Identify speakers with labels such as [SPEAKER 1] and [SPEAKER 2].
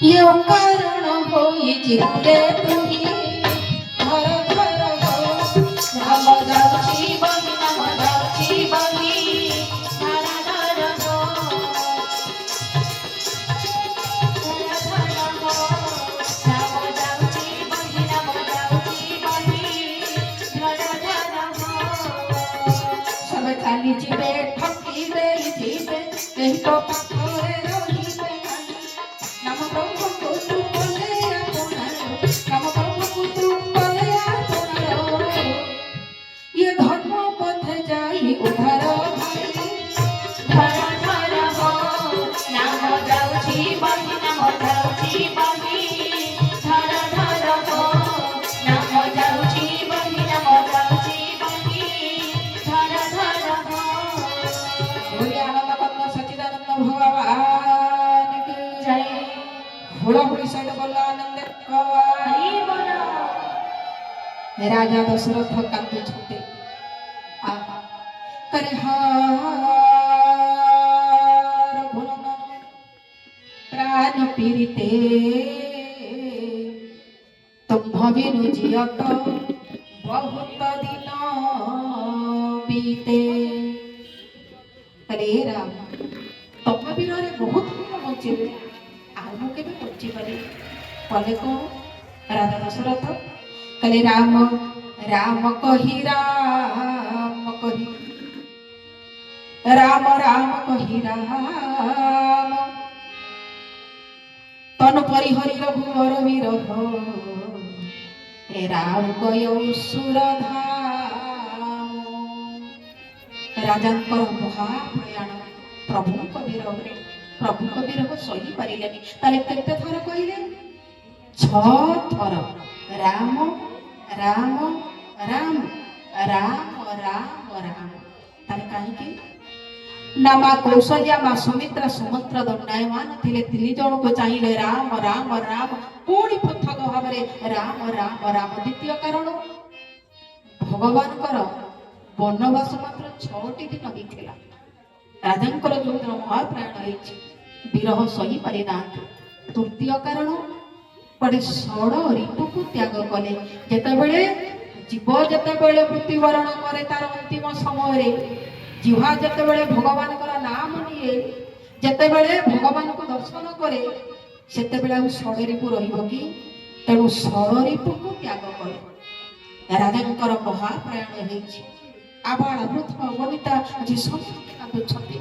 [SPEAKER 1] ये कारण होई जिते तुही घर घर हो नाम जाउची बही नाम जाउची बही घर घर हो घर घर हो नाम जाउची बही नाम जाउची बही घर घर हो सब चाली जिबे ठकी दे जिबे केही तो पाखरे रहिबे नाम प्रभु तू बोले आपनारो नाम प्रभु तू बोले आपनारो ये धर्म पथ जाई उधार भाई घर घर हो नाम जाउची बही नाम जाउची बही घर घर हो नाम जाउची बही नाम जाउची बही घर घर हो बोले आनंद कंद सच्चिदानंद भगवान की जय हुड़ाहुड़ी साइड बोला आनंद हरि बोलो राजा दशरथ कांदे छुटे आहा करे हार घुनन प्राण पीड़िते तुम भविनु जियत बहुत दिन बीते करे राम तुम बिररे बहुत दिन बंचिले आउ केबे बंची पारे कले को राजा दशरथ कले राम राम कही राम कही राम राम कही राम तन परिहरि रघुवर विरह ए राम गयो सुरधाम राजांकर महाप्रयाण प्रभुଙ୍କ ବିରହରେ प्रभुଙ୍କ ବିରହ ସହି ପାରିଲେନି ତାଲେ କେତେ ଥର କହିଲେ 6 ଥର ରାମ ରାମ ରାମ ରାମ ରାମ ରାମ ତାଲେ କାହିଁକି ନା ମା କୌଶଲ୍ୟା ମା ସୁମିତ୍ରା ସୁମନ୍ତ୍ର ଦଣ୍ଡାୟମାନ ଥିଲେ 3 ଜଣଙ୍କୁ ଚାହିଁଲେ ରାମ ରାମ ରାମ ପୁଣି ପୃଥକ ଭାବରେ ରାମ ରାମ ରାମ ଦ୍ୱିତୀୟ କାରଣ ଭଗବାନଙ୍କର ବନବାସ ମାତ୍ର 6ଟି ଦିନ ହେଇଥିଲା ରାଜାଙ୍କର ଯୋଉଦିନ ମହାପ୍ରାଣ ହେଇଛି ବିରହ ସହି ପାରି ନାହାନ୍ତି ତୃତୀୟ କାରଣ ପଡ଼େ ଷଡ଼ ଋତୁକୁ ତ୍ୟାଗ କଲେ ଯେତେବେଳେ ଜୀବ ଯେତେବେଳେ ମୃତ୍ୟୁବରଣ କରେ ତାର ଅନ୍ତିମ ସମୟରେ ଜିହ୍ୱା ଯେତେବେଳେ ଭଗବାନଙ୍କର ନାମ ନିଏ ଯେତେବେଳେ ଭଗବାନଙ୍କୁ ଦର୍ଶନ କରେ ସେତେବେଳେ ଆଉ ଷଡ଼ରିପୁ ରହିବ କି ତେଣୁ ଷଡ଼ରିପୁକୁ ତ୍ୟାଗ କଲେ ରାଜାଙ୍କର ମହାପ୍ରାଣ ହେଇଛି ଆବାଳ ବୃଦ୍ଧ ବନିତା ଆଜି ସମସ୍ତେ କାନ୍ଦୁଛନ୍ତି